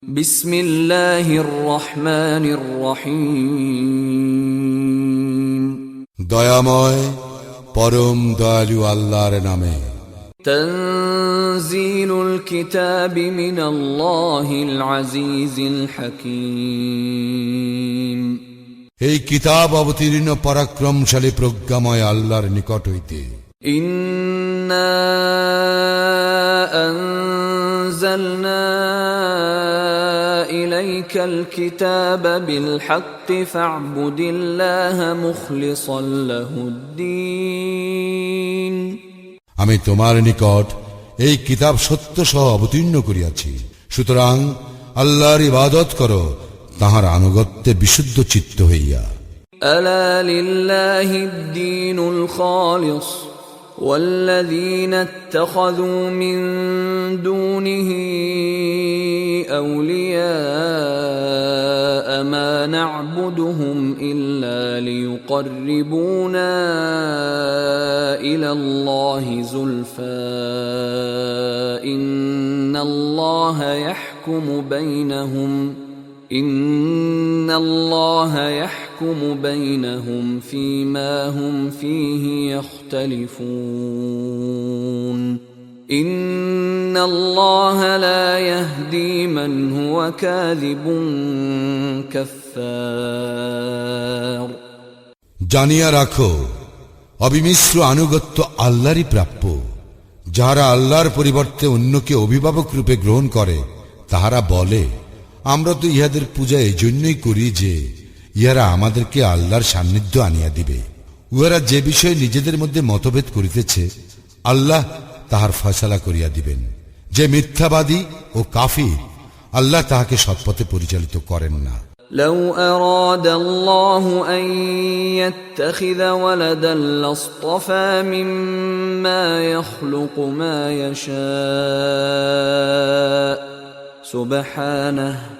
বিসমিল্লাহির রহমানির রহিম। দয়াময় পরম দয়ালু আল্লাহর নামে। তানজিলুল কিতাবি মিনাল্লাহিল আজিজিল হাকীম। এই কিতাব অবতীর্ণ পরাক্রমশালী প্রজ্ঞাময় আল্লাহর নিকট হইতে। ইন্না আনজালনা ইলাইকাল কিতাবা বিল হাক্কি ফা'বুদিল্লাহা মুখলিসাল লাহুদ্দীন। আমি তোমার নিকট এই কিতাব সত্য সহ অবতীর্ণ করিয়াছি, সুতরাং আল্লাহর ইবাদত করো তাহার আনুগত্যে বিশুদ্ধ চিত্ত হইয়া। আলা লিল্লাহিদ দীনুল খালিস ওয়াল্লাযীনা ইত্তাখাযু মিন দুনিহি আউলিয়া মা না'বুদুহুম ইল্লা লিয়ুকররিবুনা ইলাল্লাহি যুলফা ইন্নাল্লাহা ইয়াহকুমু বাইনাহুম ফীমা হুম ফীহি ইখতালিফুন ইন্নাল্লাহা লা ইয়াহদী মান হুয়া কাযিবুন কাফফার। জানিয়া রাখো, অবিমিশ্র আনুগত্য আল্লাহরই প্রাপ্য। যাহারা আল্লাহর পরিবর্তে অন্যকে অভিভাবক রূপে গ্রহণ করে, তাহারা বলে, আমরা তো ইহাদের পূজা এই জন্যই করি যে ইহারা আমাদেরকে আল্লাহর সান্নিধ্য আনিয়া দিবে। উহারা যে বিষয়ে নিজেদের মধ্যে মতভেদ করিতেছে, আল্লাহ তাহার ফয়সালা করিয়া দিবেন। যে মিথ্যাবাদী ও কাফির, আল্লাহ তাহাকে সৎপথে পরিচালিত করেন না। লাউ আরাদাল্লাহু আন ইয়াত্তাখিযা ওয়ালাদান লাসতাফা মিম্মা ইয়াখলুকু মা ইয়াশা সুবহানাহু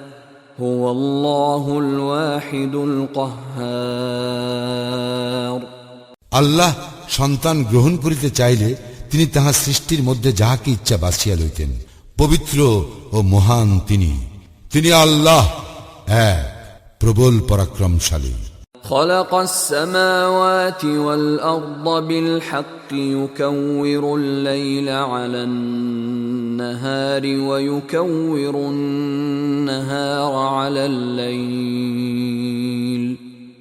হুয়াল্লাহুল ওয়াহিদুল কাহ্হার। আল্লাহ সন্তান গ্রহণ করিতে চাইলে তিনি তাহার সৃষ্টির মধ্যে যাহাকে ইচ্ছা বাছিয়া লইতেন। পবিত্র ও মহান তিনি আল্লাহ, এক প্রবল পরাক্রমশালী। খালাকাস সামাওয়াতি ওয়াল আরদা বিল হাক্কি ইউকাউইরুল লাইলা আলান নাহারি ওয়া ইউকাউইরুন নাহারা আলাল লাইল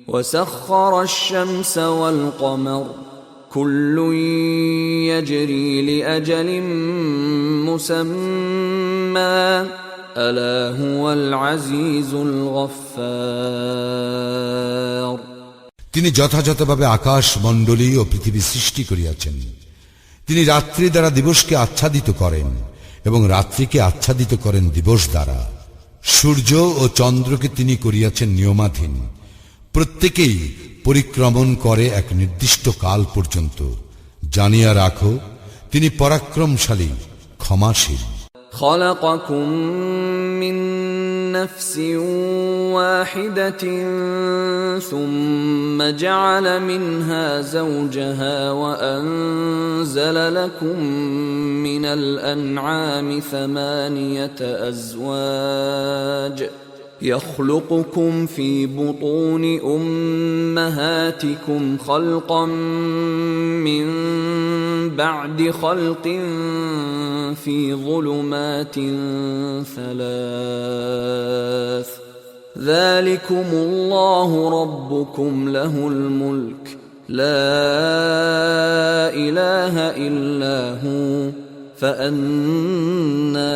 ওয়া সাখখারাশ শামসা ওয়াল কমার কুল্লুন ইয়াজরি লিআজালিন মুসাম্মা আলা হুয়াল আজিজুল গফফার। তিনি যথাযথভাবে আকাশ মণ্ডলী ও পৃথিবী সৃষ্টি করিয়াছেন। তিনি রাত্রি দ্বারা দিবসকে আচ্ছাদিত করেন এবং রাত্রিকে আচ্ছাদিত করেন দিবস দ্বারা। সূর্য ও চন্দ্রকে তিনি করিয়াছেন নিয়মাধীন, প্রত্যেকেই পরিক্রমণ করে এক নির্দিষ্ট কাল পর্যন্ত। জানিয়া রাখো, তিনি পরাক্রমশালী, ক্ষমাশীল। خلقكم من نفس واحدة ثم جعل منها زوجها وأنزل لكم من الأنعام ثمانية أزواج يخلقكم في بطون أمهاتكم خلقا من بعد خلق في ظلمات ثلاث ذلكم الله ربكم له الملك لا إله إلا هو فأنا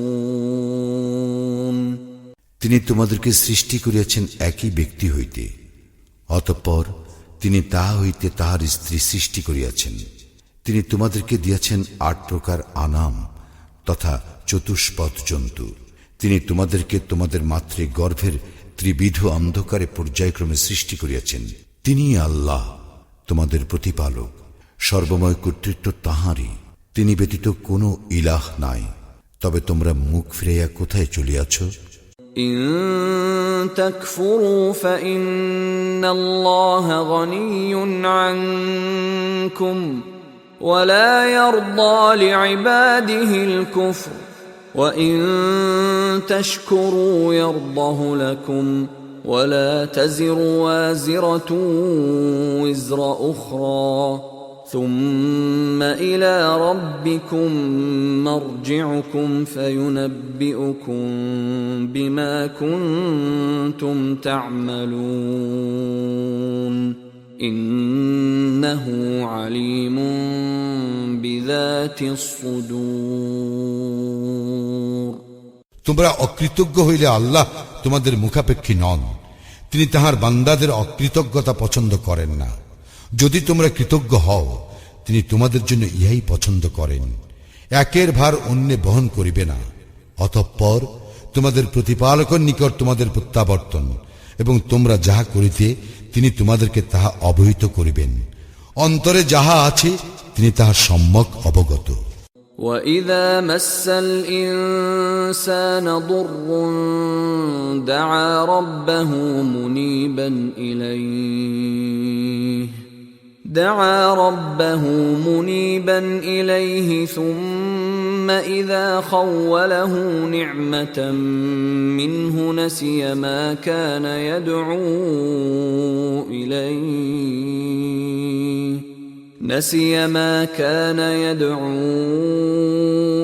تصرفون। তিনি তোমাদেরকে সৃষ্টি করিয়াছেন একই ব্যক্তি হইতে, অতঃপর তিনি তাহা হইতে তাহার স্ত্রী সৃষ্টি করিয়াছেন। তিনি তোমাদেরকে দিয়াছেন ৮ প্রকার আনাম তথা চতুষ্পদ জন্তু। তিনি তোমাদেরকে তোমাদের মাতৃ গর্ভের ত্রিবিধ অন্ধকারে পর্যায়ক্রমে সৃষ্টি করিয়াছেন। তিনি আল্লাহ, তোমাদের প্রতিপালক। সর্বময় কর্তৃত্ব তাঁহারই, তিনি ব্যতীত কোনো ইলাহ নাই। তবে তোমরা মুখ ফিরাইয়া কোথায় চলিয়াছ? ইন তাকফুরু ফাইন্নাল্লাহা গনিয়্যুন আনকুম ওয়া লা ইয়ারদা লিইবাদিহিল কুফর وإن تشكروا يرضه لكم ولا تزر وازرة وزر أخرى ثم إلى ربكم مرجعكم فينبئكم بما كنتم تعملون إنه عليم بذات الصدور তোমরা অকৃতজ্ঞ হইলে আল্লাহ তোমাদের মুখাপেক্ষী নন। তিনি তাহার বান্দাদের অকৃতজ্ঞতা পছন্দ করেন না। যদি তোমরা কৃতজ্ঞ হও, তিনি তোমাদের জন্য ইহাই পছন্দ করেন। একের ভার অন্যে বহন করিবে না। অতঃপর তোমাদের প্রতিপালকের নিকট তোমাদের প্রত্যাবর্তন, এবং তোমরা যাহা করিতে তিনি তোমাদেরকে তাহা অবহিত করিবেন। অন্তরে যাহা আছে তিনি তাহার সম্যক অবগত। وَإِذَا مَسَّ الْإِنسَانَ ضُرٌّ دَعَا رَبَّهُ مُنِيبًا إِلَيْهِ ثُمَّ إِذَا خَوَّلَهُ نِعْمَةً مِّنْهُ نَسِيَ مَا كَانَ يدعو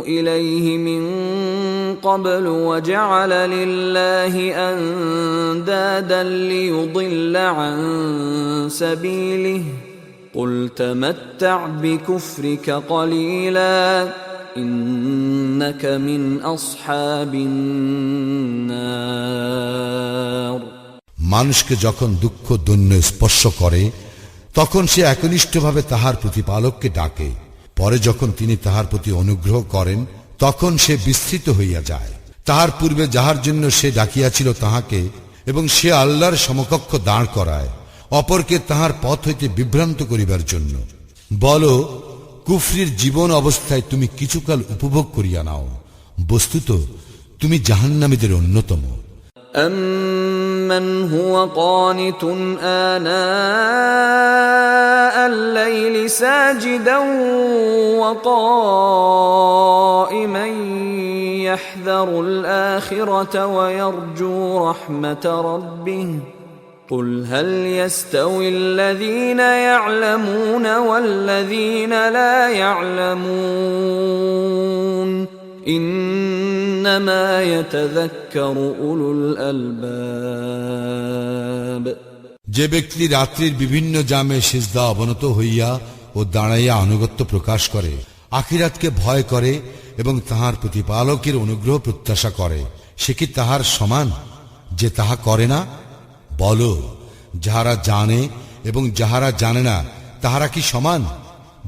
إليه من قبل وجعل لله أندادا ليضل عن سبيله قل تمتع بكفرك قليلا إنك من أصحاب النار মানুষকে যখন দুঃখ দৈন্য স্পর্শ করে তখন সে একনিষ্ঠভাবে তাহার প্রতিপালককে ডাকে। পরে যখন তিনি তাহার প্রতি অনুগ্রহ করেন তখন সে বিস্মৃত হইয়া যায় তাহার পূর্বে যাহার জন্য সে ডাকিয়াছিল তাহাকে, এবং সে আল্লাহর সমকক্ষ দাঁড় করায় অপরকে তাহার পথ হইতে বিভ্রান্ত করিবার জন্য। বলো, কুফরির জীবন অবস্থায় তুমি কিছুকাল উপভোগ করিয়া নাও, বস্তুত তুমি জাহান্নামীদের অন্যতম। أَمَّنْ هُوَ قَانِتٌ آنَاءَ اللَّيْلِ سَاجِدًا وَقَائِمًا يَحْذَرُ الْآخِرَةَ وَيَرْجُو رَحْمَةَ رَبِّهِ قُلْ هَلْ يَسْتَوِي الَّذِينَ يَعْلَمُونَ وَالَّذِينَ لَا يَعْلَمُونَ إِنَّمَا يَتَذَكَّرُ أُولُو الْأَلْبَابِ যে ব্যক্তি রাত্রির বিভিন্ন জামে সিজদা অবনত হইয়া ও দাঁড়াইয়া আনুগত্য প্রকাশ করে, আখিরাতকে ভয় করে এবং তাহার প্রতিপালকের অনুগ্রহ প্রত্যাশা করে, সে কি তাহার সমান যে তাহা করে না? বলো, যাহারা জানে এবং যাহারা জানে না তাহারা কি সমান?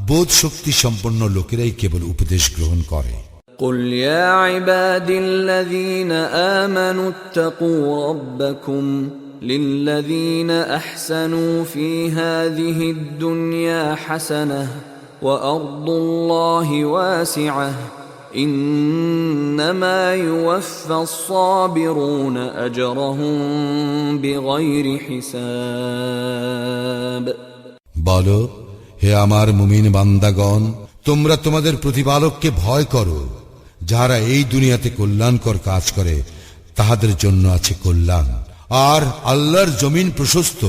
বোধ শক্তি সম্পন্ন লোকেরাই কেবল উপদেশ গ্রহণ করে। قُلْ يَا عِبَادِي الَّذِينَ آمَنُوا اتَّقُوا رَبَّكُمْ لِلَّذِينَ أَحْسَنُوا فِي هَذِهِ الدُّنْيَا حَسَنَةٌ وَأَرْضُ اللَّهِ وَاسِعَةٌ إِنَّمَا يُوَفَّى الصَّابِرُونَ أَجْرَهُم بِغَيْرِ حِسَابٍ বলো, হে আমার মুমিন বান্দাগণ, তোমরা তোমাদের প্রতিপালককে ভয় করো। যাহারা এই দুনিয়াতে কল্যাণকর কাজ করে তাহাদের জন্য আছে কল্যাণ, আর আল্লাহর জমিন প্রশস্ত।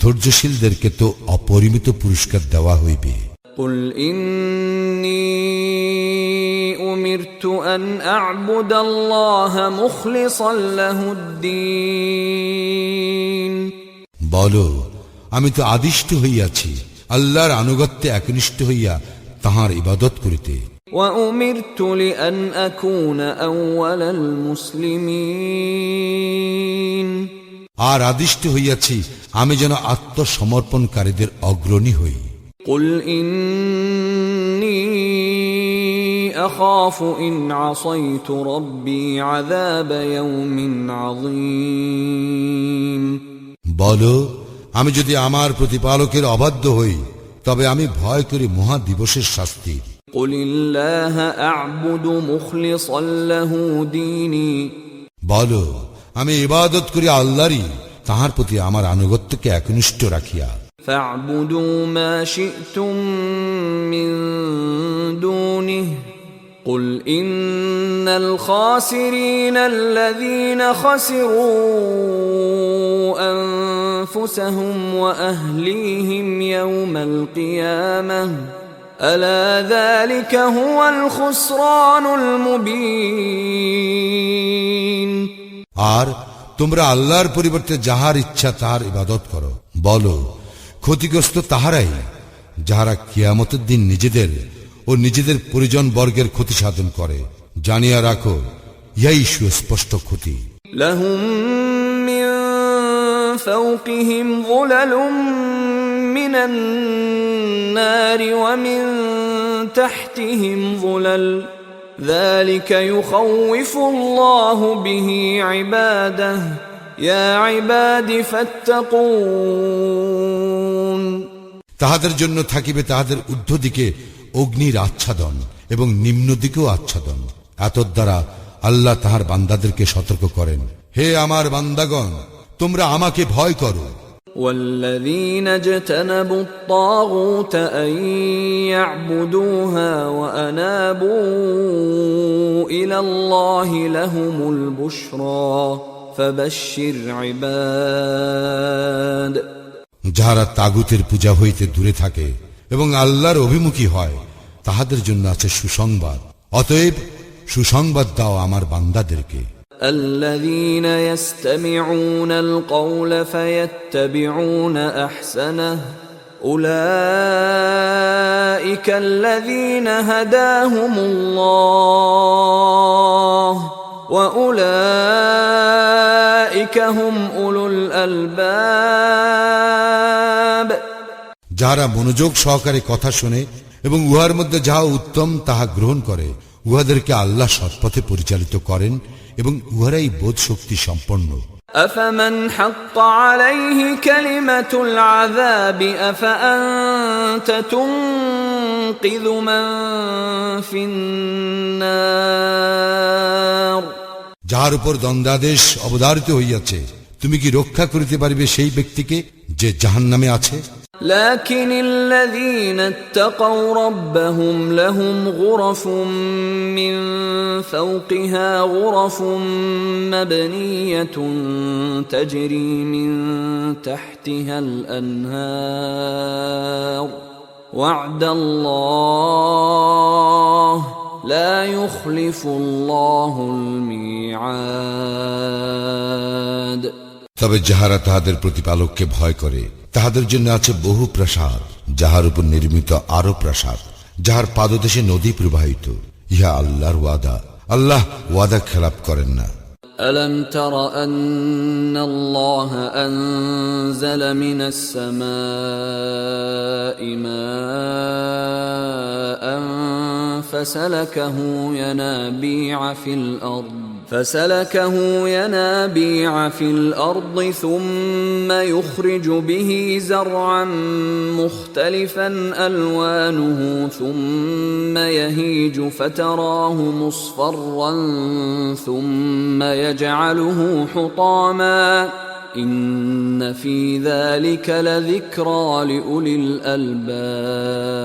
ধৈর্যশীলদেরকে তো অপরিমিত পুরস্কার দেওয়া হইবে। قُلْ إِنِّي أُمِرْتُ أَنْ أَعْبُدَ اللَّهَ مُخْلِصًا لَهُ الدِّينَ বলো, আমি তো আদিষ্ট হইয়াছি আল্লাহর আনুগত্যে একনিষ্ঠ হইয়া তাহার ইবাদত করিতে। وَأُمِرْتُ لِأَنْ أَكُونَ أَوَّلَ الْمُسْلِمِينَ আর আদিষ্ট হইয়াছি আমি যেন আত্মসমর্পণকারীদের অগ্রণী হই। قُلْ إِنِّي أَخَافُ إِنْ عَصَيْتُ رَبِّي عَذَابَ يَوْمٍ عَظِيمٍ বলো, আমি যদি আমার প্রতিপালকের অবাধ্য হই তবে আমি ভয় করি মহা দিবসের শাস্তি। قُلِ اللَّهَ أَعْبُدُ مُخْلِصًا لَهُ دِينِي বলো, আমি ইবাদত করি আল্লাহরই, তাহার প্রতি আমার আনুগত্যকে একনিষ্ঠ রাখিয়া। فَاعْبُدُوا مَا شِئْتُم مِّن دُونِهِ قل إن الخاسرين الذين خسروا أنفسهم وأهليهم يوم القيامة ألا ذلك هو الخسران المبين আর তোমরা আল্লাহর পরিবর্তে যাহার ইচ্ছা তাহার ইবাদত করো। বলো, ক্ষতিগ্রস্ত তাহারাই যাহারা কিয়ামতের দিন নিজেদের ও নিজেদের পরিজন বর্গের ক্ষতি সাধন করে। জানিয়া রাখো, ইহাই সুস্পষ্ট ক্ষতি। لهم من فوقهم ظلل من النار ومن تحتهم ظلل ذلك يخوف الله به عباده يا عباد فاتقون তাহাদের জন্য থাকিবে তাহাদের ঊর্ধ্ব দিকে অগ্নির আচ্ছাদন এবং নিম্ন দিকেও আচ্ছাদন। এতদ্বারা আল্লাহ তাহার বান্দাদেরকে সতর্ক করেন, হে আমার বান্দাগণ, তোমরা আমাকে ভয় করো। والذين اجتنبوا الطاغوت أن يعبدوها وأنابوا إلى الله لهم البشرى فبشر عباد যাহারা তাগুতের পূজা হইতে দূরে থাকে এবং আল্লাহর অভিমুখী হয়, তাহাদের জন্য আছে সুসংবাদ। অতএব সুসংবাদ দাও আমার বান্দাদেরকে। الذين يستمعون القول فيتبعون أحسنه أولئك الذين هداهم الله وأولئك هم أولو الألباب যাহারা মনোযোগ সহকারে কথা শুনে এবং উহার মধ্যে যাহা উত্তম তাহা গ্রহণ করে, উহাদেরকে আল্লাহ সৎপথে পরিচালিত করেন এবং উহারাই বোধ শক্তি সম্পন্ন। أفمن حق عليه كلمة العذاب أفأنت تنقذ من في النار যাহার উপর দ্বন্দ্বাদেশ অবধারিত হইয়াছে, তুমি কি রক্ষা করিতে পারিবে সেই ব্যক্তিকে যে জাহান্নামে আছে? لكن الذين اتقوا ربهم لهم غرف من فوقها غرف مبنية تجري من تحتها الأنهار وعد الله لا يخلف الله الميعاد তবে যাহারা তাহাদের প্রতিপালককে ভয় করে, তাহাদের জন্য আছে বহু প্রাসাদ, যাহার উপর নির্মিত আরো প্রাসাদ, যাহার পাদদেশে নদী প্রবাহিত। ইহা আল্লাহর ওয়াদা, আল্লাহ ওয়াদা খেলাপ করেন না। ألم تر أن الله أنزل من السماء ماء فسلكه ينابيع في الأرض ثم يخرج به زرعا مختلفا ألوانه ثم يهيج فتراه مصفرا ثم يجعله حطاما إن في ذلك لذكرى لأولي الألباب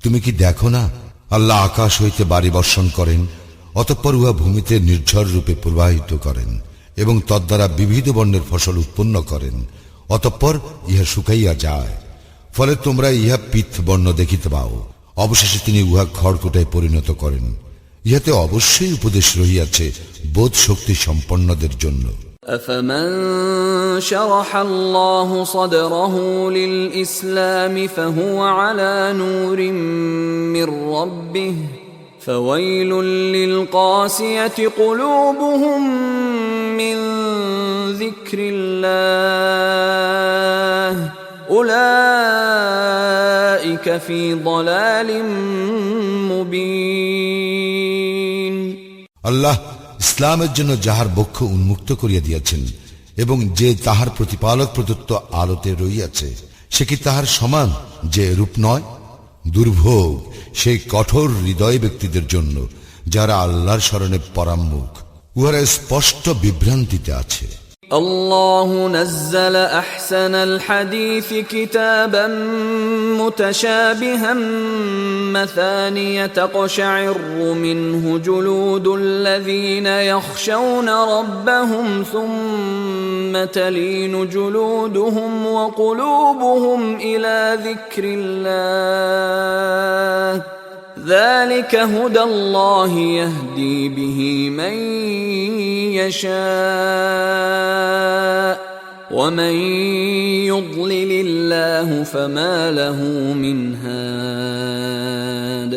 তুমি কি দেখো না, আল্লাহ আকাশ হইতে বাড়ি বর্ষণ করেন, অতঃপর উহা ভূমিতে নির্ঝর রূপে প্রবাহিত করেন এবং তদ্বারা বিবিধ বর্ণের ফসল উৎপন্ন করেন, অতঃপর ইহা শুকাইয়া যায়, ফলে তোমরা ইহা পিত্ত বর্ণ দেখিতে পাও। অবশেষে তিনি উহা খড়কুটায় পরিণত করেন। ইহাতে অবশ্যই উপদেশ রহিয়াছে বোধ শক্তি সম্পন্নদের জন্য। أفمن شرح الله صدره للإسلام فهو على نور من ربه فويل للقاسية قلوبهم من ذكر الله أولئك في ضلال مبين আল্লাহ ইসলামের জন্য যাহার বক্ষ উন্মুক্ত করিয়া দিয়াছেন এবং যে তাহার প্রতিপালক প্রদত্ত আলোতে রইয়াছে, সে কি তাহার সমান যে রূপ নয়? দুর্ভোগ সেই কঠোর হৃদয় ব্যক্তিদের জন্য যারা আল্লাহর শরণে পরাম্মুখ, উহারা স্পষ্ট বিভ্রান্তিতে আছে। الله نزل أحسن الحديث كتابا متشابها مثانية تقشعر منه جلود الذين يخشون ربهم ثم تلين جلودهم وقلوبهم إلى ذكر الله ذلك هدى الله يهدي به من يشاء ومن يضلل الله فما له من هاد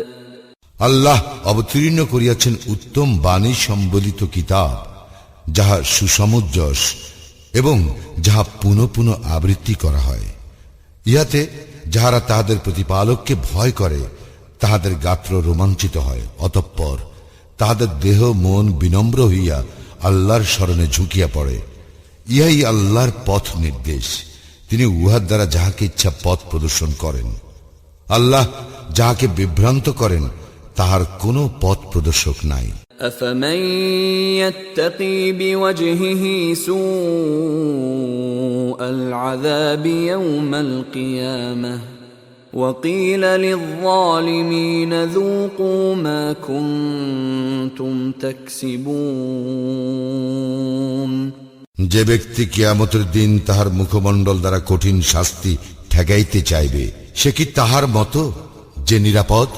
আল্লাহ অবতীর্ণ করিয়াছেন উত্তম বাণী সম্বলিত কিতাব, যাহা সুসমঞ্জস এবং যাহা পুনঃ পুনঃ আবৃত্তি করা হয়। ইহাতে যাহারা তাহাদের প্রতিপালককে ভয় করে তাহাদের গাত্র রোমাঞ্চিত হয়, অতঃপর তাহাদের দেহ মন বিনম্র হইয়া আল্লাহর শরণে ঝুঁকিয়া পড়ে। ইহাই আল্লাহর পথ নির্দেশ, তিনি উহার দ্বারা যাহাকে ইচ্ছা পথ প্রদর্শন করেন। আল্লাহ যাহাকে বিভ্রান্ত করেন তাহার কোনো পথ প্রদর্শক নাই। أفمن يتقي بوجهه سوء العذاب يوم القيامة وقيل للظالمين ذوقوا ما كنتم تكسبون যে ব্যক্তি কিয়ামতের দিন তাহার মুখমণ্ডল দ্বারা কঠিন শাস্তি ঠেকাইতে চাইবে, সে কি তাহার মতো যে নিরাপদ?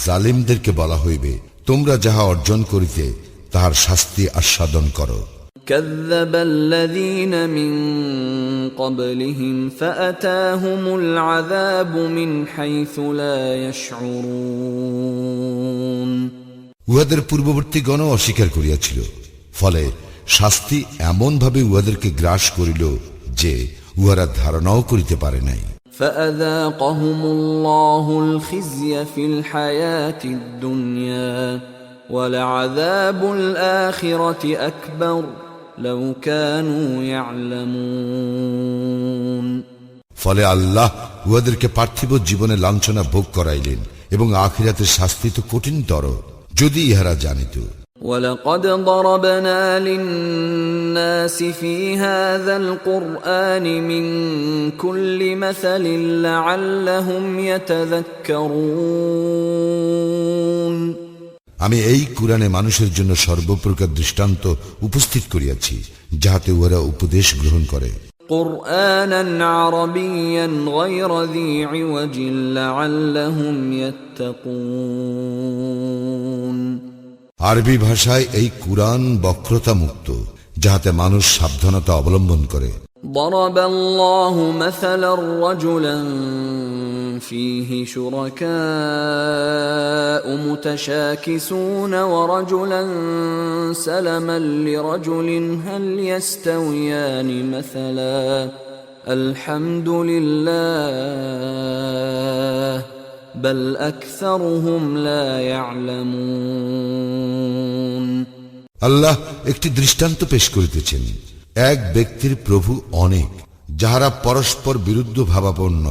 জালিমদেরকে বলা হইবে, তোমরা যাহা অর্জন করিতে তাহার শাস্তি আস্বাদন করো। كذب الذين من قبلهم فأتاهم العذاب من حيث لا يشعرون উহাদের পূর্ববর্তীগণও অস্বীকার করিয়াছিল, ফলে শাস্তি এমন ভাবে উহাদেরকে গ্রাস করিল যে উহারা ধারণাও করিতে পারে নাই। فأذاقهم الله الخزي في الحياة الدنيا ولعذاب الآخرة أكبر لو كانوا يعلمون ফলে আল্লাহ উহাদেরকে পার্থিব জীবনে লাঞ্ছনা ভোগ করাইলেন এবং আখিরাতের শাস্তি তো কঠিনতর, যদি ইহারা জানিত। ولقد ضربنا للناس في هذا القرآن من كل مثل لعلهم يتذكرون আমি এই কুরআনে মানুষের জন্য সর্বপ্রকার দৃষ্টান্ত উপস্থিত করিয়াছি, যাহাতে উহারা উপদেশ গ্রহণ করে। قرآنا عربيا غير ذي عوج لعلهم يتقون আরবি ভাষায় এই কুরআন বক্রতা মুক্ত, যাহাতে মানুষ সাবধানতা অবলম্বন করে। ضرب الله مثلا رجلا فيه شركاء متشاكسون ورجلا سلما لرجل هل يستويان مثلا الحمد لله بل أكثرهم لا يعلمون আল্লাহ একটি দৃষ্টান্ত পেশ করিতেছেন। এক ব্যক্তির প্রভু অনেক, যাহারা পরস্পর বিরুদ্ধ ভাবাপন্ন,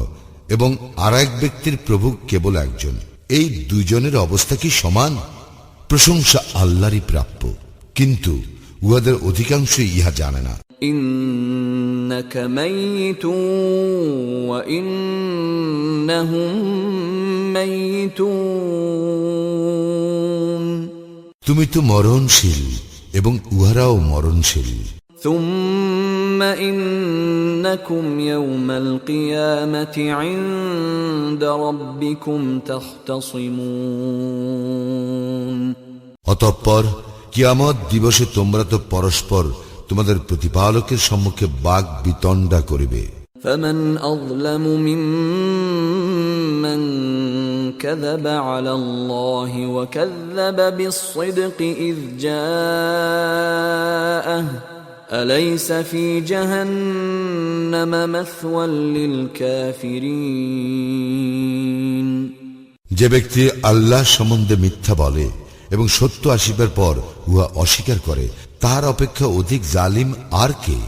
এবং আর এক ব্যক্তির প্রভু কেবল একজন। এই দুইজনের অবস্থা কি সমান? প্রশংসা আল্লাহরই প্রাপ্য, কিন্তু উহাদের অধিকাংশই ইহা জানে না। إنك ميت وإنهم ميتون তুমি তো মরণশীল এবং উহারাও মরণশীল। ثم إنكم يوم القيامة عند ربكم تختصمون অতঃপর কিয়ামত দিবসে তোমরা তো পরস্পর তোমাদের প্রতিপালকের সম্মুখে বাগ বিতণ্ডা করিবে। فمن أظلم ممن كذب على الله وكذب بالصدق إذ جاءه أليس في جهنم مثوى للكافرين যে ব্যক্তি আল্লাহ সম্বন্ধে মিথ্যা বলে এবং সত্য আসিবার পর উহা অস্বীকার করে, তার অপেক্ষা অধিক জালিম আর কে?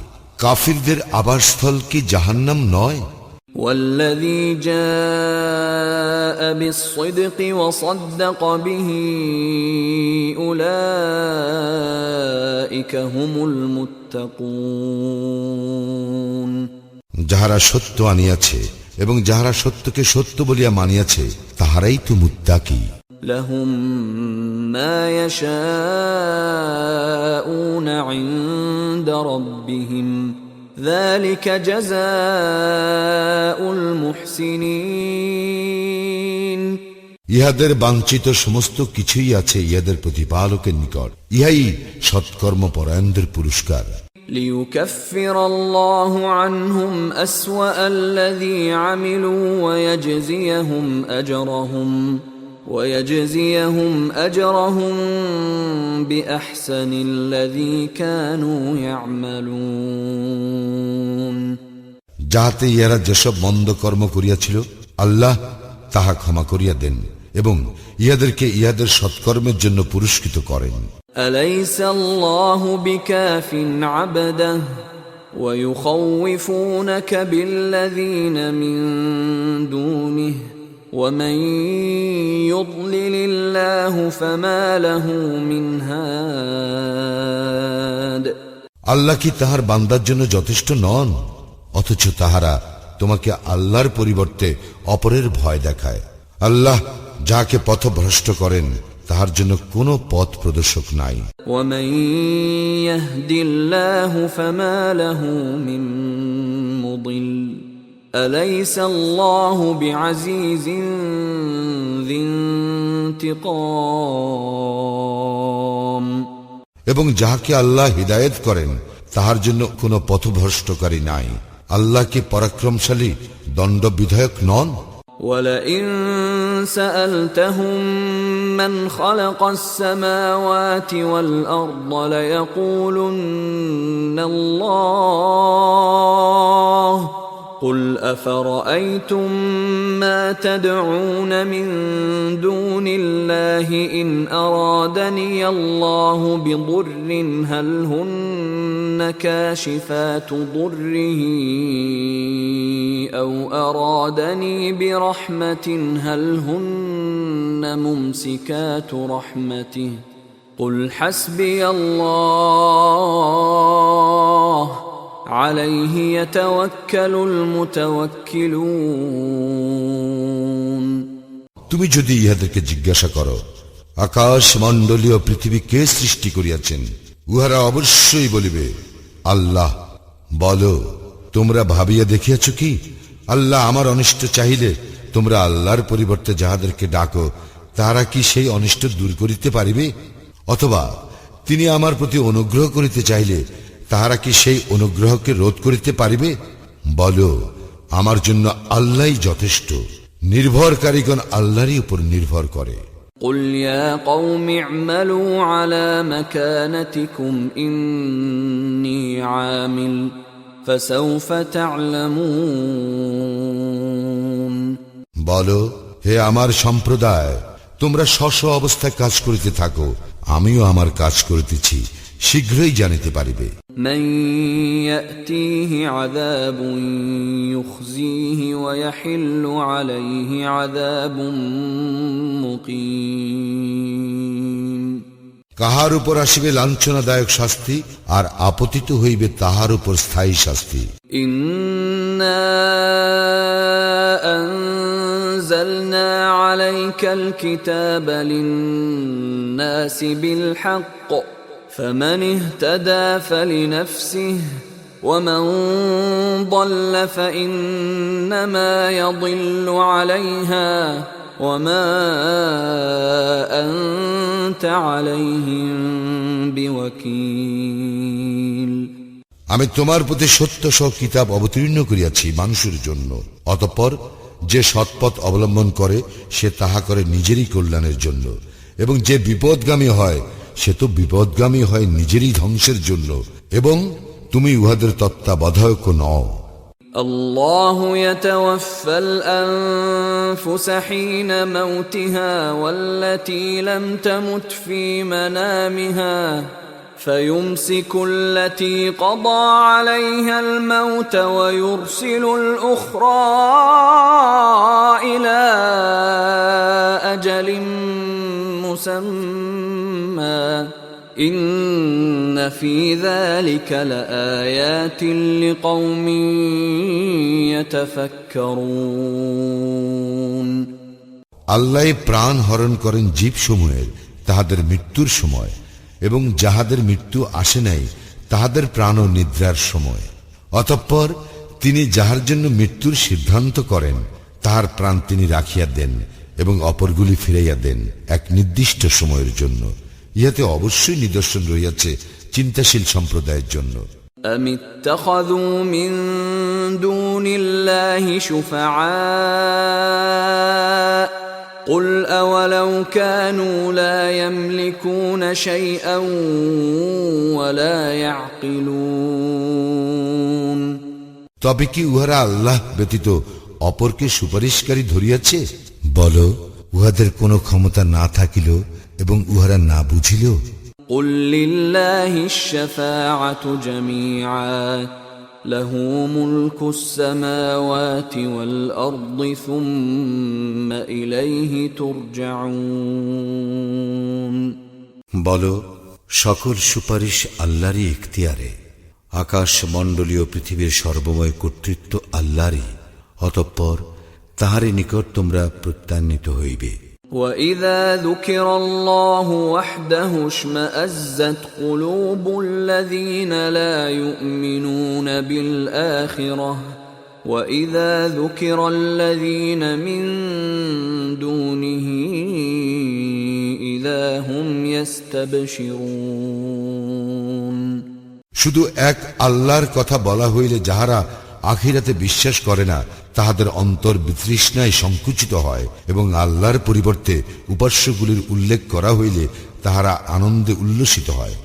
কাফিরদের আবাসস্থল কি জাহান্নাম নয়? والذي جاء بالصدق وصدق به أولئك أولئك هم المتقون যাহারা সত্য আনিয়াছে এবং যাহারা সত্যকে সত্য বলিয়া মানিয়াছে তাহারাই তো মুত্তাকি। لهم ما يشاءون عند ربهم ذلك جزاء المحسنين ইহাদের বাঞ্ছিত সমস্ত কিছুই আছে ইহাদের প্রতিপালকের নিকট, ইহাই সৎকর্ম পরায়ণদের পুরস্কার। ليكفر الله عنهم أسوأ الذي عملوا ويجزيهم أجرهم بأحسن الذي كانوا يعملون যাহাতে ইহারা যেসব মন্দ কর্ম করিয়াছিল আল্লাহ তাহা ক্ষমা করিয়া দেন এবং ইহাদেরকে ইহাদের সৎকর্মের জন্য পুরস্কৃত করেন। أليس الله بكاف عبده ويخوفونك بالذين من دونه ومن يضلل الله فما له من هاد আল্লাহ কি তাহার বান্দার জন্য যথেষ্ট নন, অথচ তাহারা তোমাকে আল্লাহর পরিবর্তে অপরের ভয় দেখায়। আল্লাহ যাকে পথভ্রষ্ট করেন তাহার জন্য কোনো পথ প্রদর্শক নাই। ومن يهد الله فما له من مضل أليس الله بعزيز ذي انتقام এবং যাহাকে আল্লাহ হিদায়েত করেন তাহার জন্য কোনো পথভ্রষ্টকারী নাই। আল্লাহ কি পরাক্রমশালী দণ্ড বিধায়ক নন? ولئن سألتهم من خلق السماوات والأرض ليقولن الله قل أفرأيتم ما تدعون من دون الله إن أرادني الله بضر هل هن كاشفات ضره أو أرادني برحمة هل هن ممسكات رحمته قل حسبي الله عليه يتوكل المتوكلون তুমি যদি ইহাদেরকে জিজ্ঞাসা করো আকাশ মণ্ডলীয় পৃথিবী কে সৃষ্টি করিয়াছেন, উহারা অবশ্যই বলিবে আল্লাহ। বলো, তোমরা ভাবিয়া দেখিয়াছ কি আল্লাহ আমার অনিষ্ট চাহিলে তোমরা আল্লাহর পরিবর্তে যাহাদেরকে ডাকো তাহারা কি সেই অনিষ্ট দূর করিতে পারিবে? অথবা তিনি আমার প্রতি অনুগ্রহ করিতে চাইলে তাহারা কি সেই অনুগ্রহকে রোধ করিতে পারিবে? বলো, আমার জন্য আল্লাহই যথেষ্ট, নির্ভরকারীগণ আল্লাহরই উপর নির্ভর করে। قل يا قوم اعملوا على مكانتكم إني عامل فسوف تعلمون বলো, হে আমার সম্প্রদায়, তোমরা স্ব অবস্থায় কাজ করিতে থাকো, আমিও আমার কাজ করিতেছি, শীঘ্রই জানিতে পারিবে। من يأتيه عذاب يخزيه ويحل عليه عذاب مقيم কাহার উপর আসিবে লাঞ্ছনাদায়ক শাস্তি আর আপতিত হইবে তাহার উপর স্থায়ী শাস্তি। إنا أنزلنا عليك الكتاب للناس بالحق فمن اهتدى فلنفسه ومن ضل فإنما يضل عليها وما أنت عليهم بوكيل আমি তোমার প্রতি সত্য সহ কিতাব অবতীর্ণ করিয়াছি মানুষের জন্য, অতঃপর যে সৎপথ অবলম্বন করে সে তাহা করে নিজেরই কল্যাণের জন্য, এবং যে বিপদগামী হয় সে তো বিপদগামী হয় নিজেরই ধ্বংসের জন্য, এবং তুমি উহাদের তত্ত্বাবধায়ক নও। الله يتوفى الأنفس حين موتها والتي لم تمت في منامها فيمسك التي قضى عليها الموت ويرسل الأخرى إلى أجل مسمى إن في ذلك لآيات لقوم يتفكرون আল্লাহ প্রাণ হরণ করেন জীবসমূহের তাহাদের মৃত্যুর সময়, এবং যাহাদের মৃত্যু আসে নাই তাহাদের প্রাণও নিদ্রার সময়। অতঃপর তিনি যাহার জন্য মৃত্যুর সিদ্ধান্ত করেন তাহার প্রাণ তিনি রাখিয়া দেন এবং অপরগুলি ফিরাইয়া দেন এক নির্দিষ্ট সময়ের জন্য। ইহাতে অবশ্যই নিদর্শন রহিয়াছে চিন্তাশীল সম্প্রদায়ের জন্য। أم اتخذوا من دون الله شفعاء قل أولو كانوا لا يملكون شيئا ولا يعقلون তবে কি উহারা আল্লাহ ব্যতীত অপরকে সুপারিশকারী ধরিয়াছে? বলো, উহাদের কোনো ক্ষমতা না থাকিল এবং উহারা না বুঝিল। قل لله الشفاعة جميعا له ملك السماوات والأرض ثم إليه ترجعون বলো, সকল সুপারিশ আল্লাহরই ইখতিয়ারে। আকাশ মণ্ডলীয় পৃথিবীর সর্বময় কর্তৃত্ব আল্লাহরই, অতঃপর তাহারই নিকট তোমরা প্রত্যান্বিত হইবে। وَإِذَا ذُكِرَ اللَّهُ وَحْدَهُ اشْمَأَزَّتْ قُلُوبُ الَّذِينَ لَا يُؤْمِنُونَ بِالْآخِرَةِ وَإِذَا ذُكِرَ الَّذِينَ مِن دُونِهِ إِذَا هُمْ يَسْتَبْشِرُونَ শুধু এক আল্লাহর কথা বলা হইলে যাহারা আখিরাতে বিশ্বাস করে না তাহাদের অন্তর বিতৃষ্ণায় সংকুচিত হয়, এবং আল্লাহর পরিবর্তে উপাস্যগুলির উল্লেখ করা হইলে তাহারা আনন্দে উল্লসিত হয়।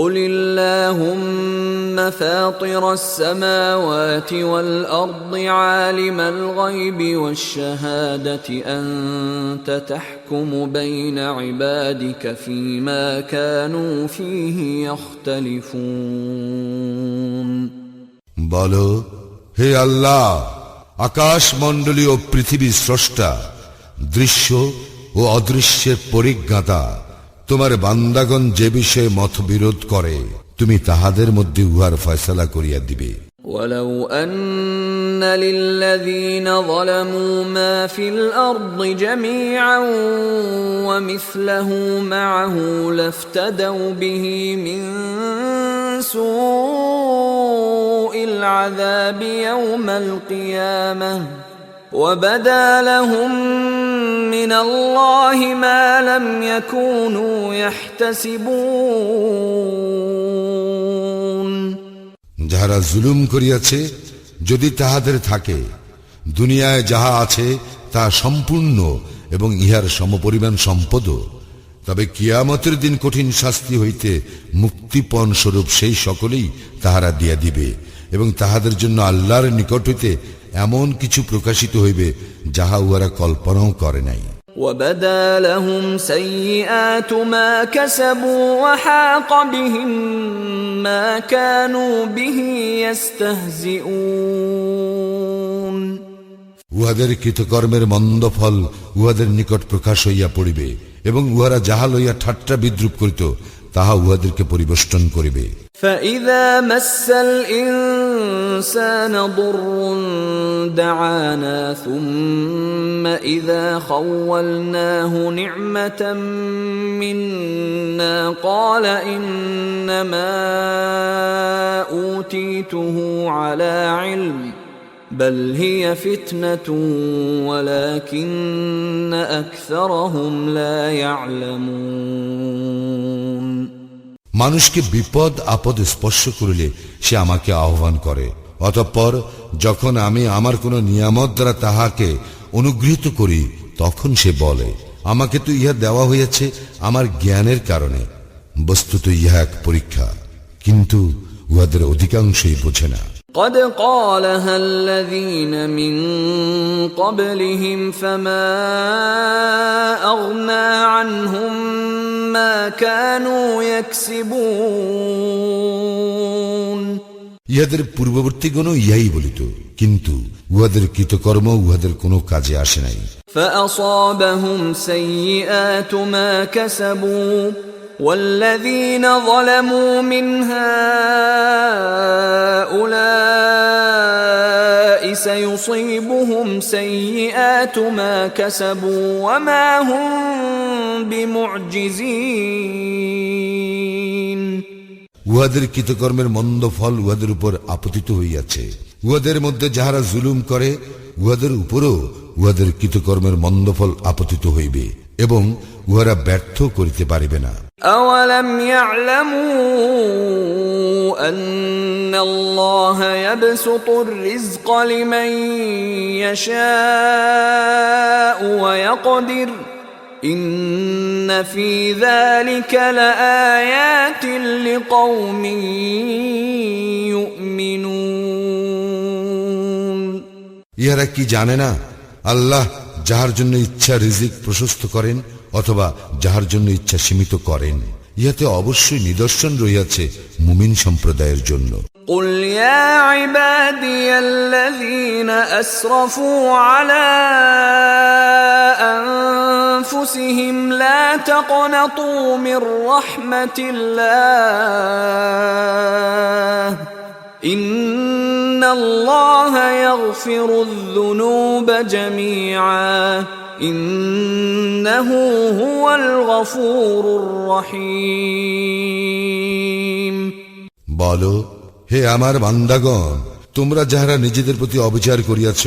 قُلِ اللَّهُمَّ فَاطِرَ السَّمَاوَاتِ وَالْأَرْضِ عَالِمَ الْغَيْبِ وَالشَّهَادَةِ أَنْتَ تَحْكُمُ بَيْنَ عِبَادِكَ فِيمَا كَانُوا فِيهِ يَخْتَلِفُونَ বলো, হে আল্লাহ, আকাশ মণ্ডলী ও পৃথিবীর স্রষ্টা, দৃশ্য ও অদৃশ্যের পরিজ্ঞাতা, তোমার বান্দাগণ যে বিষয়ে মতবিরোধ করে তুমি তাহাদের মধ্যে উহার ফয়সালা করিয়া দিবে। وَلَوْ أَنَّ لِلَّذِينَ ظَلَمُوا مَا فِي الْأَرْضِ جَمِيعًا وَمِثْلَهُ مَعَهُ لَافْتَدَوْا بِهِ مِنْ سُوءِ الْعَذَابِ يَوْمَ الْقِيَامَةِ وَبَدَا لَهُم مِّنَ اللَّهِ مَا لَمْ يَكُونُوا يَحْتَسِبُونَ যাহারা জুলুম করিয়াছে, যদি তাহাদের থাকে দুনিয়ায় যাহা আছে তা সম্পূর্ণ এবং ইহার সমপরিমাণ সম্পদও, তবে কিয়ামতের দিন কঠিন শাস্তি হইতে মুক্তিপণ স্বরূপ সেই সকলেই তাহারা দিয়া দিবে, এবং তাহাদের জন্য আল্লাহর নিকট হইতে এমন কিছু প্রকাশিত হইবে যাহা উহারা কল্পনাও করে নাই। وَبَدَا لَهُمْ سَيِّئَاتُ مَا كَسَبُوا وَحَاقَ بِهِم مَّا كَانُوا بِهِ يَسْتَهْزِئُونَ উহাদের কৃতকর্মের মন্দ ফল উহাদের নিকট প্রকাশ হইয়া পড়িবে, এবং উহারা যাহা লইয়া ঠাট্টা বিদ্রুপ করিত তাহা উহাদেরকে পরিবেষ্টন করিবে। فَإِذَا مَسَّ الْإِنسَانَ ضُرٌّ دَعَانَا ثُمَّ إِذَا خَوَّلْنَاهُ نِعْمَةً مِنَّا قَالَ إِنَّمَا أُوتِيتُهُ عَلَى عِلْمٍ بَلْ هِيَ فِتْنَةٌ وَلَكِنَّ أَكْثَرَهُمْ لَا يَعْلَمُونَ মানুষকে বিপদ আপদ স্পর্শ করিলে সে আমাকে আহ্বান করে, অতঃপর যখন আমি আমার কোন নিয়ামত দ্বারা তাহাকে অনুগৃহীত করি তখন সে বলে, আমাকে তো ইহা দেওয়া হইয়াছে আমার জ্ঞানের কারণে। বস্তুত ইহা এক পরীক্ষা, কিন্তু উহাদের অধিকাংশই বোঝে না। قد قالها الذين من قبلهم فما أغنى عنهم ما كانوا يكسبون ইহাদের পূর্ববর্তীগণও ইহাই বলিত, কিন্তু উহাদের কৃতকর্ম উহাদের কোনো কাজে আসে নাই। فأصابهم سيئات ما كسبوا والذين ظلموا من هؤلاء سيصيبهم سيئات ما كسبوا وما هم بمعجزين উহাদের কৃতকর্মের মন্দ ফল উহাদের উপর আপতিত হইয়াছে। উহাদের মধ্যে যাহারা জুলুম করে উহাদের উপরও উহাদের কৃতকর্মের মন্দ ফল আপতিত হইবে এবং উহারা ব্যর্থ করিতে পারিবে না। أولم يعلموا أن الله يبسط الرزق لمن يشاء ويقدر إن في ذلك لآيات لقوم يؤمنون ইহারা কি জানে না আল্লাহ যাহার জন্য ইচ্ছা রিজিক প্রশস্ত করেন অথবা যাহার জন্য ইচ্ছা সীমিত করেন? ইহাতে অবশ্যই নিদর্শন রহিয়াছে মুমিন সম্প্রদায়ের জন্য। قل يا عبادي الذين أسرفوا على أنفسهم لا تقنطوا من رحمة الله إن الله يغفر الذنوب جميعا إنه هو الغفور الرحيم বলো, হে আমার বান্দাগণ, তোমরা যাহারা নিজেদের প্রতি অবিচার করিয়াছ,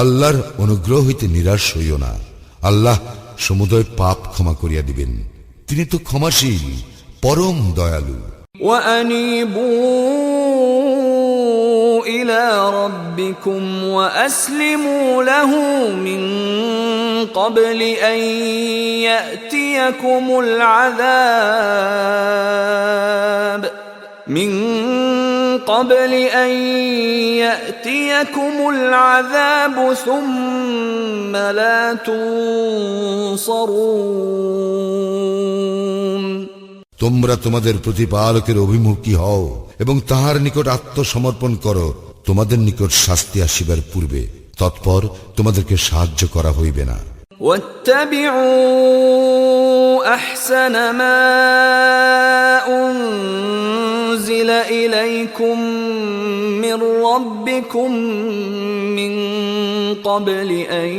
আল্লাহর অনুগ্রহ হইতে নিরাশ হইও না। আল্লাহ সমুদয় পাপ ক্ষমা করিয়া দিবেন, তিনি তো ক্ষমাশীল, পরম দয়ালু। وأنيبوا إلى ربكم وأسلموا له من قبل أن يأتيكم العذاب ثم لا تنصرون তোমরা তোমাদের প্রতিপালকের অভিমুখী হও এবং তাহার নিকট আত্মসমর্পণ করো তোমাদের নিকট শাস্তি আসিবার পূর্বে, তৎপর তোমাদেরকে সাহায্য করা হইবে না। واتبعوا أحسن ما أنزل إليكم من ربكم من قبل أن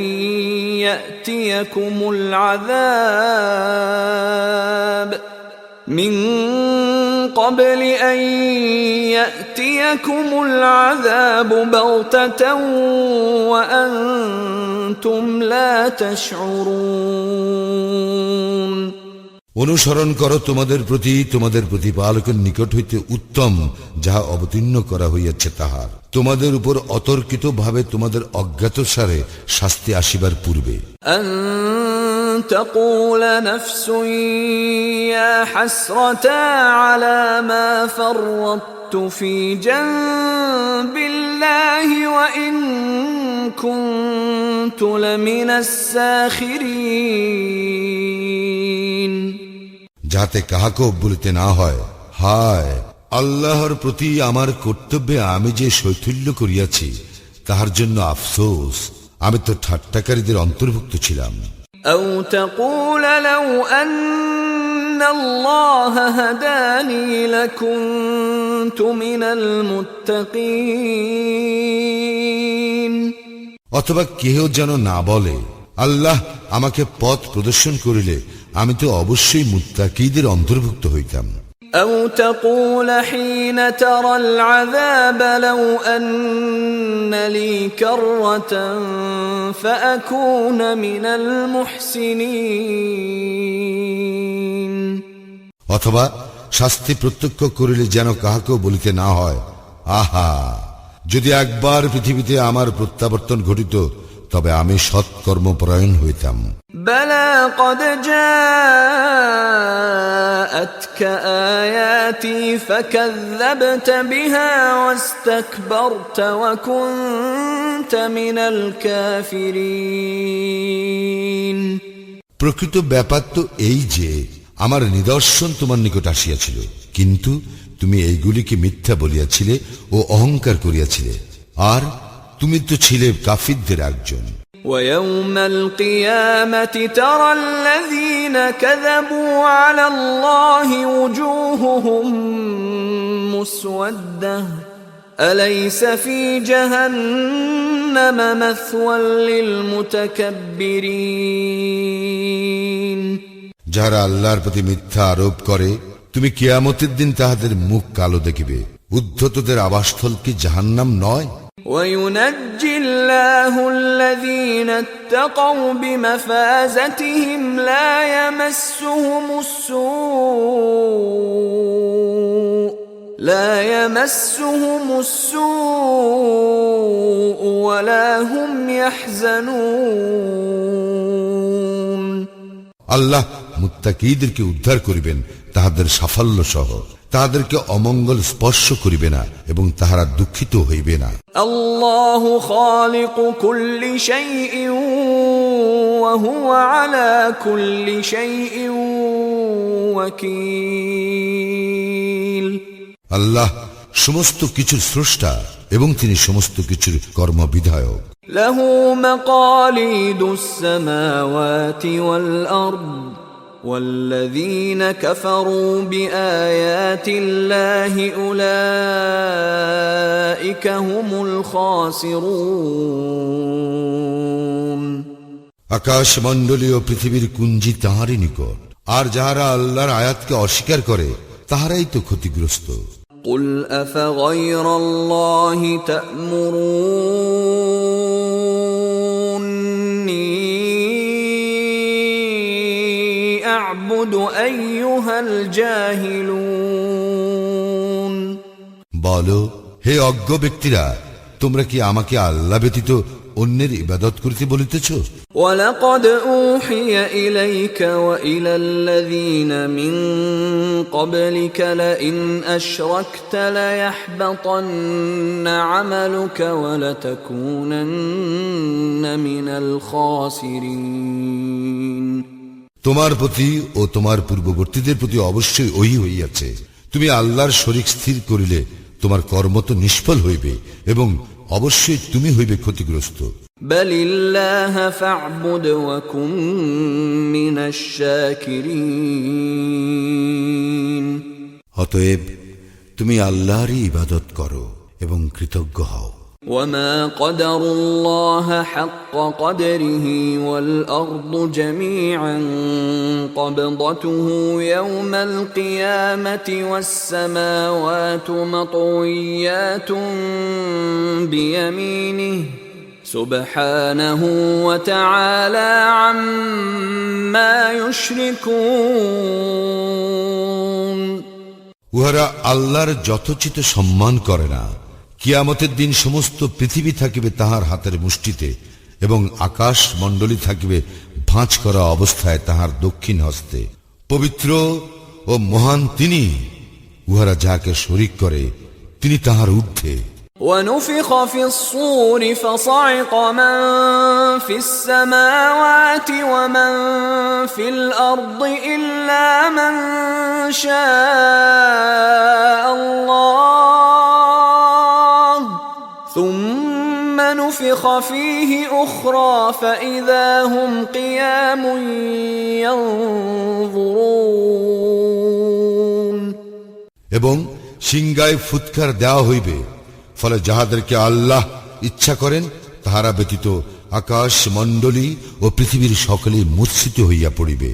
يأتيكم العذاب بغتة وأنتم لا تشعرون অনুসরণ করো তোমাদের প্রতি তোমাদের প্রতিপালকের নিকট হইতে উত্তম যাহা অবতীর্ণ করা হইয়াছে তাহার, তোমাদের উপর অতর্কিত ভাবে তোমাদের অজ্ঞাতসারে শাস্তি আসিবার পূর্বে। أن تقول نفس يا حسرتا على ما فرطت في جنب الله وإن كنت لمن الساخرين যাতে কাহাকেও বলিতে না হয়, হায় আল্লাহর প্রতি আমার কর্তব্যে আমি যে শৈথিল্য করিয়াছি তাহার জন্য আফসোস, আমি তো ঠাট্টাকারীদের অন্তর্ভুক্ত ছিলাম। أو تقول لو أن الله هداني لكنت من المتقين অথবা কেহ যেন না বলে, আল্লাহ আমাকে পথ প্রদর্শন করিলে আমি তো অবশ্যই মুত্তাকীদের অন্তর্ভুক্ত হইতাম। أو تقول حين ترى العذاب لو أن لي كرة فأكون من المحسنين অথবা শাস্তি প্রত্যক্ষ করিলে যেন কাহাকেও বলিতে না হয়, আহা যদি একবার পৃথিবীতে আমার প্রত্যাবর্তন ঘটিত তবে আমি সৎকর্মপরায়ণ হইতাম। بلى قد جاءتك آياتي فكذبت بها واستكبرت وكنت من الكافرين প্রকৃত ব্যাপার তো এই যে আমার নিদর্শন তোমার নিকট আসিয়াছিল, কিন্তু তুমি এইগুলিকে মিথ্যা বলিয়াছিলে ও অহংকার করিয়াছিলে, আর তুমি তো ছিলে কাফিরদের একজন। ويوم القيامة ترى الذين الذين كذبوا على الله وجوههم مسودة أليس في جهنم مثوى للمتكبرين যারা আল্লাহর প্রতি মিথ্যা আরোপ করে তুমি কিয়ামতের দিন তাহাদের মুখ কালো দেখিবে উদ্ধতদের আবাসস্থল কি জাহান্নাম নয় وينجي الله الذين اتقوا بمفازتهم لا يمسهم السوء ولا هم يحزنون আল্লাহ মুত্তাকীদেরকে উদ্ধার করিবেন তাহাদের সাফল্য সহ তাহাদেরকে অমঙ্গল স্পর্শ করিবে না এবং তাহারা দুঃখিত হইবে না الله خالق كل شيء وهو على كل شيء وكيل আল্লাহ সমস্ত কিছুর স্রষ্টা এবং তিনি সমস্ত কিছুর কর্মবিধায়ক له مقاليد السماوات والأرض والذين كفروا بآيات الله أولئك هم الخاسرون আকাশ মণ্ডলী ও পৃথিবীর কুঞ্জি তাহারই নিকট আর যাহারা আল্লাহর আয়াতকে অস্বীকার করে তাহারাই তো ক্ষতিগ্রস্ত قل أفغير الله تأمروني أعبد أيها الجاهلون বলো হে অজ্ঞ ব্যক্তিরা তোমরা কি আমাকে আল্লাহ ব্যতীত অন্যের ইবাদত করিতে বলিতেছ ولقد أوحي إليك وإلى الذين من قبلك لئن أشركت ليحبطن عملك ولتكونن من الخاسرين তোমার প্রতি ও তোমার পূর্ববর্তীদের প্রতি অবশ্যই ওহী হইয়াছে তুমি আল্লাহর শরীক স্থির করিলে তোমার কর্ম তো নিষ্ফল হইবে এবং অবশ্যই তুমি হইবে ক্ষতিগ্রস্ত بل الله فاعبد وكن من الشاكرين অতএব তুমি আল্লাহরই ইবাদত করো এবং কৃতজ্ঞ হও وما قدر الله حق قدره والأرض جميعا قبضته يوم القيامة والسماوات مطويات بيمينه سبحانه وتعالى عما يشركون উহারা আল্লাহর যথোচিত সম্মান করে না কিয়ামতের দিন সমস্ত পৃথিবী থাকিবে তাহার হাতের মুষ্টিতে এবং আকাশ মণ্ডলী থাকিবে ভাঁজ করা অবস্থায় তাহার দক্ষিণ হস্তে পবিত্র ও মহান তিনি উহারা যাকে শরীক করে তিনি তাহার ঊর্ধ্বে ونفخ في الصور فصعق من في السماوات ومن في الأرض إلا من شاء الله ثم نفخ فيه أخرى فإذا هم قيام ينظرون এবং সিংগায় ফুৎকার দেওয়া হইবে ফলে যাহাদেরকে আল্লাহ ইচ্ছা করেন তাহারা ব্যতীত আকাশ মণ্ডলী ও পৃথিবীর সকলেই মূর্ছিত হইয়া পড়িবে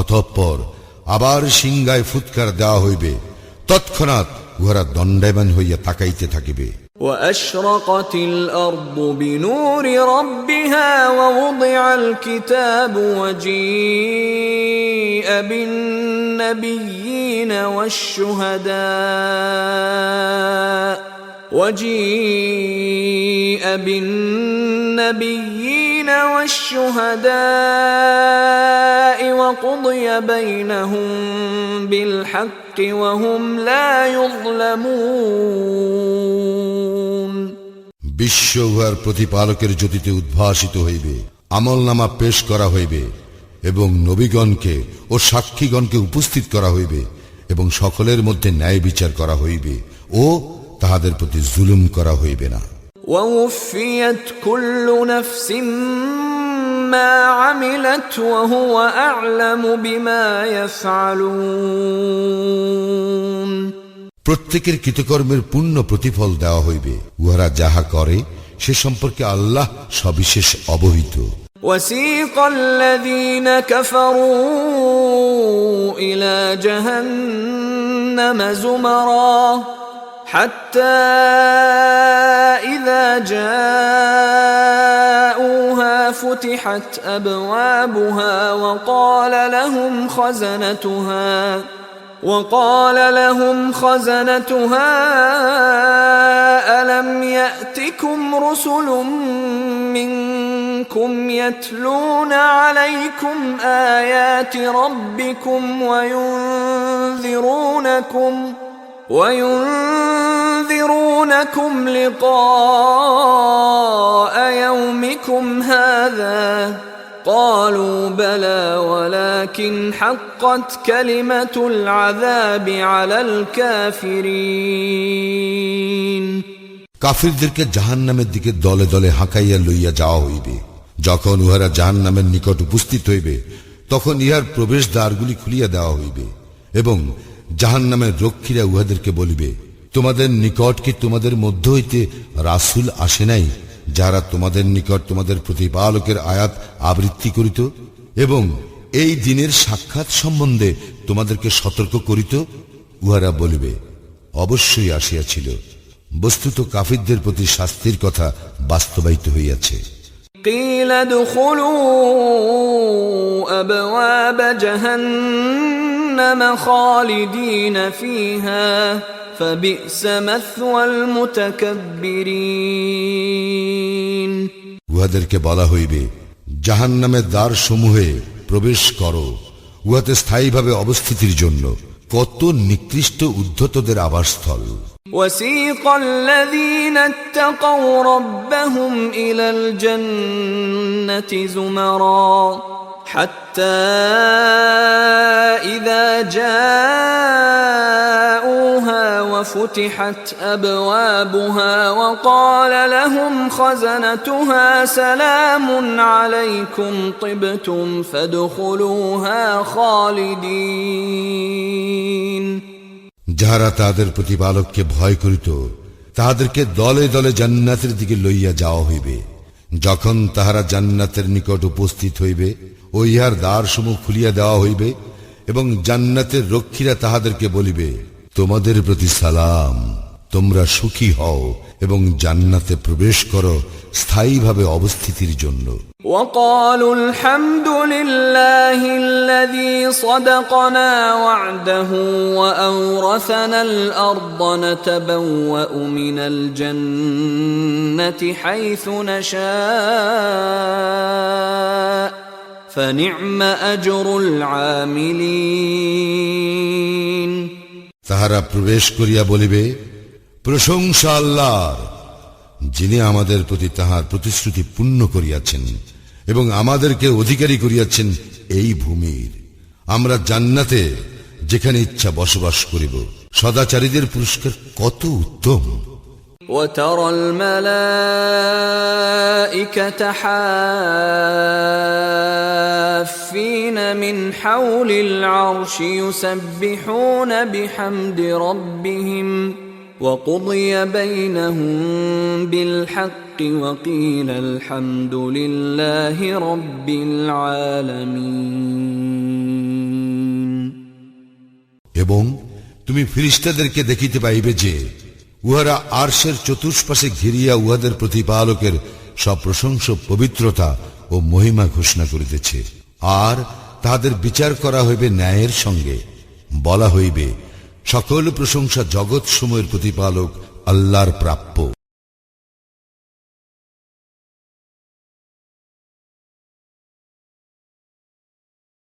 অতঃপর আবার সিংগায় ফুৎকার দেওয়া হইবে তৎক্ষণাৎ উহারা দণ্ডায়মান হইয়া তাকাইতে থাকিবে وأشرقت الأرض بنور ربها ووضع الكتاب وجيء بالنبيين والشهداء وقضي بينهم بالحق وهم لا يظلمون বিশ্ব উহার প্রতিপালকের জ্যোতিতে উদ্ভাসিত হইবে আমলনামা পেশ করা হইবে এবং নবীগণকে ও সাক্ষীগণকে উপস্থিত করা হইবে এবং সকলের মধ্যে ন্যায় বিচার করা হইবে ও তাহাদের প্রতি জুলুম করা হইবে না ووفيت كل نفس ما كسبت وهم لا يظلمون. بل الظالمون اليوم في عيشة راضية جزاهم بما كانوا يعملون. ووفيت كل نفس ما كسبت وهم لا يظلمون. ووفيت كل نفس ما ما عملت وهو أعلم بما يفعلون প্রত্যেকের কৃতকর্মের পূর্ণ প্রতিফল দেওয়া হইবে, উহারা যাহা করে সে সম্পর্কে আল্লাহ সবিশেষ অবহিত। وسيق الذين كفروا إلى جهنم زمرا حتى إذا جاءوها فتحت أبوابها وقال لهم خزنتها ألم يأتكم رسل منكم يتلون عليكم آيات ربكم وينذرونكم لقاء يومكم هذا قالوا بلى ولكن حقت كلمة العذاب على الكافرين কাফিরদেরকে জাহান্নামের দিকে দলে দলে হাঁকাইয়া লইয়া যাওয়া হইবে। যখন উহারা জাহান্নামের নিকট উপস্থিত হইবে তখন ইহার প্রবেশ দ্বারগুলি খুলিয়া দেওয়া হইবে এবং জাহান্নামের রক্ষীরা উহাদেরকে বলিবে, তোমাদের নিকট কি তোমাদের মধ্য হইতে রাসূল আসে নাই, যারা তোমাদের নিকট তোমাদের প্রতিপালকের আয়াত আবৃত্তি করিত এবং এই দিনের সাক্ষাৎ সম্বন্ধে তোমাদেরকে সতর্ক করিত? উহারা বলিবে, অবশ্যই আসিয়াছিল। বস্তুত কাফিরদের প্রতি শাস্তির কথা বাস্তবায়িত হইয়াছে। قيل ادخلوا أبواب جهنم خالدين فيها فبئس مثوى المتكبرين উহাদেরকে বলা হইবে, জাহান্নামের দ্বার সমূহে প্রবেশ করো, উহাতে স্থায়ীভাবে অবস্থিতির জন্য কত নিকৃষ্ট উদ্ধতদের আবাসস্থল। وسيق الذين اتقوا ربهم إلى الجنة زمرا حتى إذا جاءوها وفتحت أبوابها وقال لهم خزنتها سلام عليكم طبتم فادخلوها خالدين যাহারা তাদের প্রতিপালককে ভয় করিত তাহাদেরকে দলে দলে জান্নাতের দিকে লইয়া যাওয়া হইবে। যখন তাহারা জান্নাতের নিকট উপস্থিত হইবে ও ইহার দ্বারসমূহ খুলিয়া দেওয়া হইবে এবং জান্নাতের রক্ষীরা তাহাদেরকে বলিবে, তোমাদের প্রতি সালাম, তোমরা সুখী হও এবং জান্নাতে প্রবেশ করো স্থায়ীভাবে অবস্থিতির জন্য। وقالوا الحمد لله الذي صدقنا وعده وأورثنا الأرض نتبوأ من الجنة حيث نشاء فنعم أجر العاملين তাহারা প্রবেশ করিয়া বলিবে, প্রশংসা আল্লাহর, যিনি আমাদের প্রতি তাহার প্রতিশ্রুতি পূর্ণ করিয়াছেন এবং আমাদেরকে অধিকারী করিয়াছেন এই ভূমির। আমরা জান্নাতে যেখানে ইচ্ছা বসবাস করিব। সদাচারীদের পুরস্কার কত উত্তম। وترى الملائكة حافين من حول العرش يسبحون بحمد ربهم وقضي بينهم بالحق وقيل الحمد لله رب العالمين এবং তুমি ফেরেশতাদেরকে দেখিতে পাইবে যে উহারা আরশের চতুষ্পাশে ঘিরিয়া উহাদের প্রতিপালকের সব প্রশংসা, পবিত্রতা ও মহিমা ঘোষণা করিতেছে। আর তাহাদের বিচার করা হইবে ন্যায়ের সঙ্গে। বলা হইবে, সকল প্রশংসা জগৎ সমূহের প্রতিপালক আল্লাহর প্রাপ্য।